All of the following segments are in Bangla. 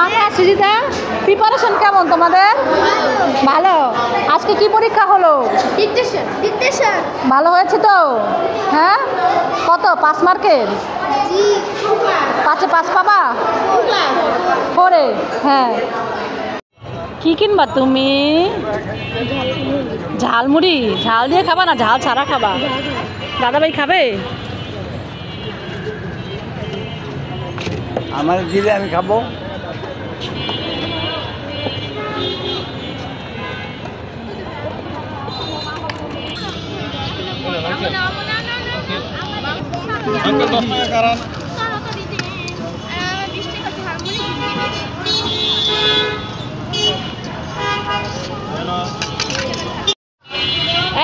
মামা সুজিতা, প্রিপারেশন কেমন তোমাদের? ভালো। আজকে কি পরীক্ষা হলো? ডিকটেশন। ভালো হয়েছে তো? হ্যাঁ, কত 5 মার্কের? 5-এ 5 পাবা? 4-এ? হ্যাঁ। কি কিনবা তুমি? ঝালমুড়ি। ঝাল দিয়ে খাবা না ঝাল ছাড়া খাবা? দাদাভাই খাবে? আমার দিলে আমি খাবো।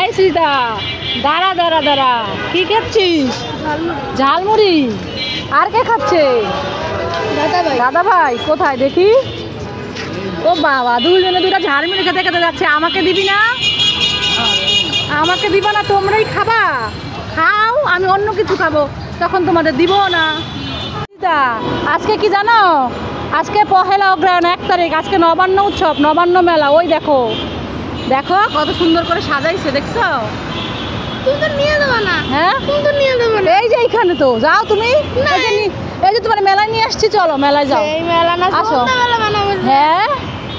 এই সুজিতা, দাঁড়া দাঁড়া দাঁড়া, কি খাচ্ছিস? ঝালমুড়ি। আর কে খাচ্ছে? দাদাভাই কোথায় দেখি? ও বাবা, দুইজনে দুইটা ঝালমুড়ি খেতে খেতে যাচ্ছে। আমাকে দিবি না? আমাকে দিবা না? তোমরাই খাবা? খাও, আমি অন্য কিছু খাবো, তখন তোমাদের দিব না। আজকে কি জানো? আজকে পহেলা অগ্রহায়ণ, 1 তারিখ। আজকে নবান্ন উৎসব, নবান্ন মেলা। ওই দেখো দেখো কত সুন্দর করে সাজাইছে, দেখছো? তুমি তো নিয়ে দেবো না। হ্যাঁ, তুমি তো নিয়ে দেবো না। এই যে এইখানে তো যাও তুমি। এই যে তোমার মেলায় নিয়ে আসছি, চলো মেলায় যাও। এই মেলা না, আসো। সন্ধ্যাবেলা বানাবো। হ্যাঁ,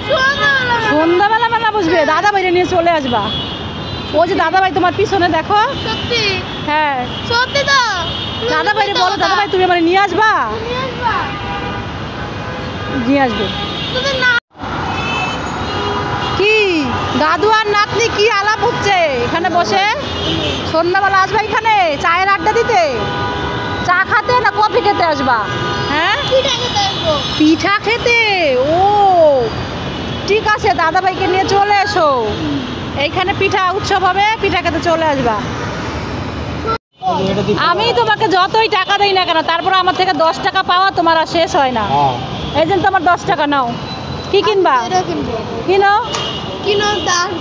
সন্ধ্যাবেলা সন্ধ্যাবেলা মেলা বসবে। দাদা ভাইরে নিয়ে চলে আসবা। ওই যে দাদা ভাই তোমার পিছনে দেখো। সত্যি? হ্যাঁ, সত্যি তো? দাদা ভাইরে বলো, দাদা ভাই তুমি আমার নিয়ে আসবা। নিয়ে আসবা? নিয়ে আসবে। তুমি না। কি দাদু আর নাতনি কি আলাপ হচ্ছে এখানে বসে? সন্ধ্যাবেলা আসবা এখানে চায়ের আড্ডা দিতে? চা খাতে না কফি খেতে আসবা? হ্যাঁ, পিঠা খেতে আসবো। পিঠা খেতে। ও ঠিক আছে, দাদা ভাইকে নিয়ে চলে এসো। এইখানে পিঠা উৎসব হবে, পিঠা খেতে চলে আসবা। আমি তোমাকে যতই টাকা দেই না কেন, তারপর আমার থেকে 10 টাকা পাওয়া তোমার আর শেষ হয় না। এই জন্য তোমার 10 টাকা নাও। কি কিনবা? এটা কিনবো। কিনো। কিনো,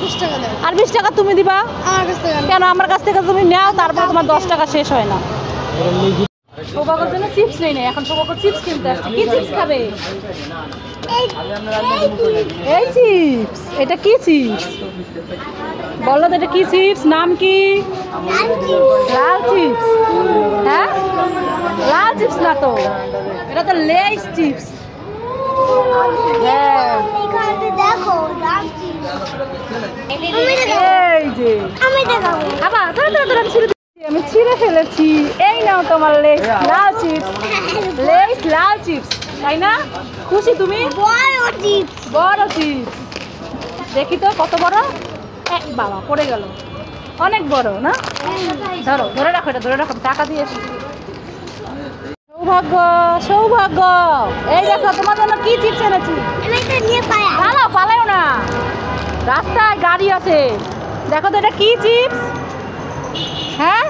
20 টাকা দেবো। আর 20 টাকা তুমি দিবা? আমার কাছ থেকে কেন? আমার কাছ থেকে তুমি নাও, তারপর তোমার 10 টাকা শেষ হয় না। সৌভাগ্যের জন্য চিপস নেই না, এখন সৌভাগ্য চিপস কিনতে আসছে। কি চিপস খাবে? এই চিপস। এটা কি চিপস বলো তো? এটা কি চিপস? নাম কি? লাল চিপস। হ্যাঁ, লাল চিপস না তো, এটা তো লেস চিপস। হ্যাঁ, দেখো এই যে আমি দেখাবো। খাবা? আমি ছিঁড়ে ফেলেছি। এই নাও তোমার লেস লাল চিপস। লেস লাল চিপস, তাই না? খুশি তুমি? বড় চিপস। বড় চিপস। দেখি তো কত বড়। বাবা, পড়ে গেল। অনেক বড় না? ধরো, ধরে রাখো, এটা ধরে রাখো, টাকা দিয়ে এসো। সৌভাগ্য, সৌভাগ্য, এই দেখো তোমার জন্য কি চিপস এনেছি। পালাও, পালাও না, রাস্তায় গাড়ি আছে। দেখো তো এটা কি চিপস? হ্যাঁ,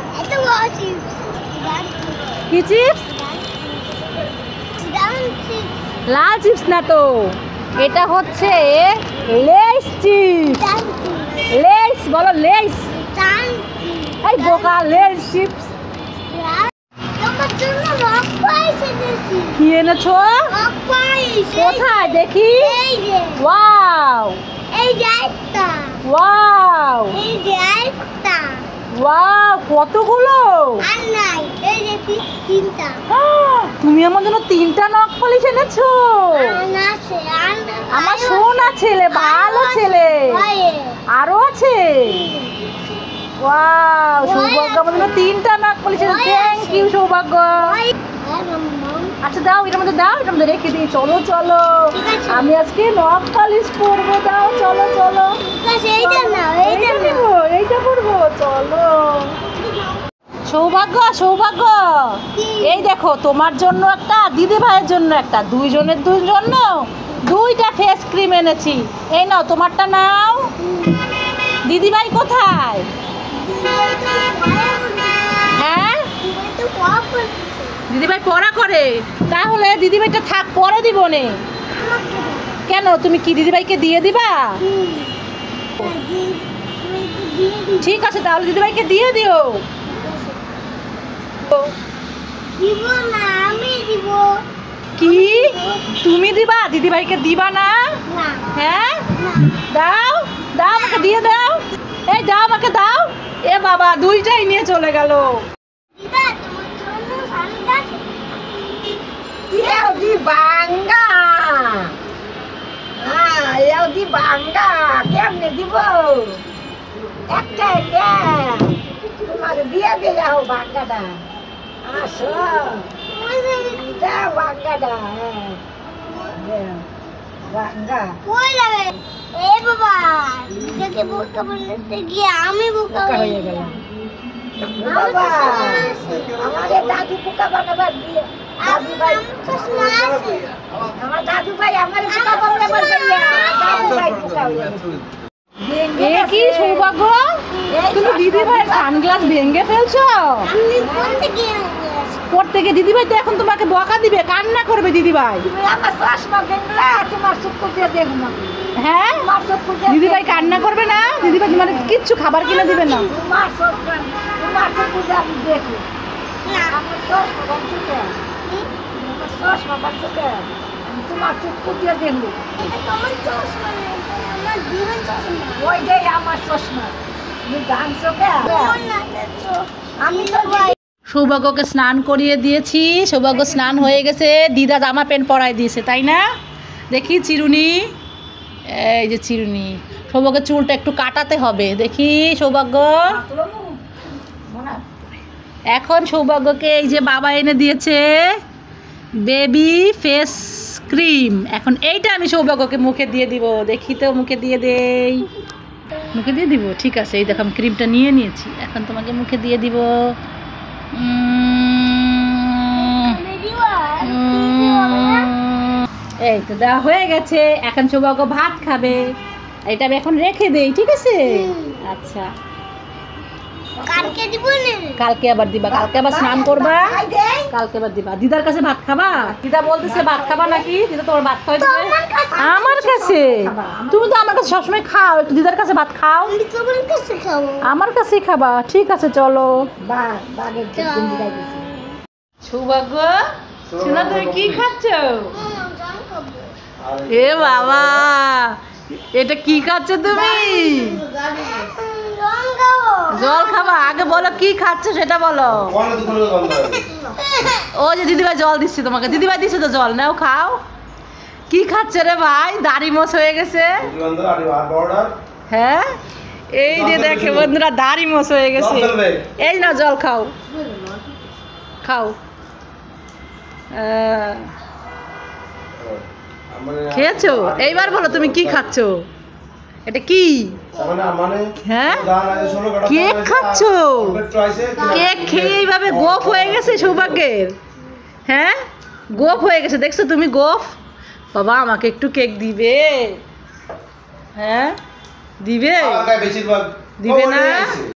কি চিপস? লাল চিপস না তো, এটা হচ্ছে লেস চিপস। লেস বলো, লেস। এই বোকা, লেস চিপস। কি এনেছো? কোথায় দেখি? ওয়াও, ওয়াও, ওয়াও, কতগুলো! তুমি আমার জন্য 3টা নখ পলিশ এনেছো। আমার সোনা ছেলে, ভালো ছেলে। আরো আছে? ওয়াও, সৌভাগ্য আমার জন্য 3টা নখ পলিশ এনেছে। থ্যাংক ইউ সৌভাগ্য। আচ্ছা দাও, এটার মধ্যে দাও, এটার মধ্যে রেখে দিই। চলো চলো, আমি আজকে নখ পলিশ করবো। দাও, চলো চলো। এইটা করবো, চলো। সৌভাগ্য, সৌভাগ্য, এই দেখো তোমার জন্য একটা, দিদি ভাইয়ের জন্য একটা, দুইজনের জন্য 2টা ফেস ক্রিম এনেছি। এই নাও, তোমারটা নাও। দিদি ভাই কোথায়? হ্যাঁ, দিদি ভাই পড়া করে। তাহলে দিদি ভাইটা থাক, পরে দিব নে। কেন? তুমি কি দিদি ভাইকে দিয়ে দিবা? ঠিক আছে, তাহলে দিদি ভাইকে দিয়ে দিও। দিব না, আমি দিব। কি তুমি দিবা, দিদিভাইকে দিবা না? না হ্যাঁ, না দাও দাও, আমাকে দিয়ে দাও। এই দাও, আমাকে দাও। এ বাবা, দুইটাই নিয়ে চলে গেল। দিদা তোমার জন্য sunglass Eu de banga. Eu de banga. Quer me digo? É que é. Tomara dia de eu banga da. Achou? Dá banga da. Banga. কই যাবে এ বাবা দিদাকে বোকা বানাতে গিয়ে আমি বোকা হয়ে গেলাম Baba, हमारे दादू पुका बनाবার দিয়ে দাদু ভাই চশমা আছে আমার দাদু ভাই আমার পুকা বানাবার দিয়ে দাদু ভাই পুকা হয়ে গেছে এ কি সৌভাগ্য, তুমি দিদিভাইয়ের সানগ্লাস ভেঙে ফেলছো। আমি পড়তে গিয়ে পড়তে গিয়ে দিদিভাই তো এখন তোমাকে বকা দিবে, কান্না করবে দিদিভাই। তুমি আমার চশমা ভেঙলা তোমার চক্ষু দিয়ে দেখবো হ্যাঁ, তোমার চক্ষু দিয়ে দিদিভাই কান্না করবে না? দিদিভাই মানে কিচ্ছু খাবার কিনে দিবে না? তোমার চক্ষু দিয়ে আমি দেখি না আমার চশমা বাঁচুকে আমার চশমা বাঁচুকে তোমার চক্ষু দিয়ে দেখবো এটা তোমার চশমা না আমার জীবন চশমা ওই যে আমার চশমা তুমি জানছোকে তোমার না দেখছো আমি তো সৌভাগ্যকে স্নান করিয়ে দিয়েছি, সৌভাগ্য স্নান হয়ে গেছে, দিদা জামা প্যান্ট পরাই দিয়েছে, তাই না? দেখি চিরুনি, এই যে চিরুনি। সৌভাগ্যের চুলটা একটু কাটাতে হবে, দেখি সৌভাগ্য। এখন সৌভাগ্যকে এই যে বাবা এনে দিয়েছে বেবি ফেস ক্রিম, এখন এইটা আমি সৌভাগ্যকে মুখে দিয়ে দিব, দেখি তো মুখে দিয়ে দেই। মুখে দিয়ে দিব, ঠিক আছে। এই দেখো আমি ক্রিমটা নিয়ে নিয়েছি, এখন তোমাকে মুখে দিয়ে দিব। এই তো দেওয়া হয়ে গেছে, এখন সৌভাগ্য ভাত খাবে। এটা আমি এখন রেখে দেই, ঠিক আছে? আচ্ছা, কালকে দিব না কালকে আবার দিবা, কালকে আবার স্নান করবা, কালকে আবার দিবা। দিদার কাছে ভাত খাবা? দিদা বলতেছে ভাত খাবা নাকি? দিদা তোমার ভাত খাওয়াই দিবে? আমার কাছে? তুমি তো আমার কাছে সবসময় খাও, একটু দিদার কাছে ভাত খাও। আমি তোমার কাছে খাবো আমার কাছেই খাবা, ঠিক আছে চলো। বাঘের গুন্ডি গাইতেছি সৌভাগ্য, শোনা তুমি কি খাচ্ছ? জান খাবো এ বাবা, এটা কি খাচ্ছ তুমি? রং খাবো জল খাবা? আগে বলো কি খাচ্ছ সেটা বলো। ও যে দিদিভাই জল দিচ্ছে তোমাকে, দিদিভাই দিচ্ছে তো জল, নাও খাও। কি খাচ্ছে রে ভাই? দাড়ি মোছ হয়ে গেছে। হ্যাঁ, এই যে দেখে বন্ধুরা, দাড়ি মোছ হয়ে গেছে। এই না জল খাও, খাও। খেয়েছো? এইবার বলো তুমি কি খাচ্ছ? এটা কি? হ্যাঁ, কেক খাচ্ছ? কেক খেয়ে এইভাবে গোফ হয়ে গেছে সৌভাগ্যের। হ্যাঁ, গোফ হয়ে গেছে, দেখছো তুমি গোফ? বাবা আমাকে একটু কেক দিবে? হ্যাঁ দিবে? দিবে না?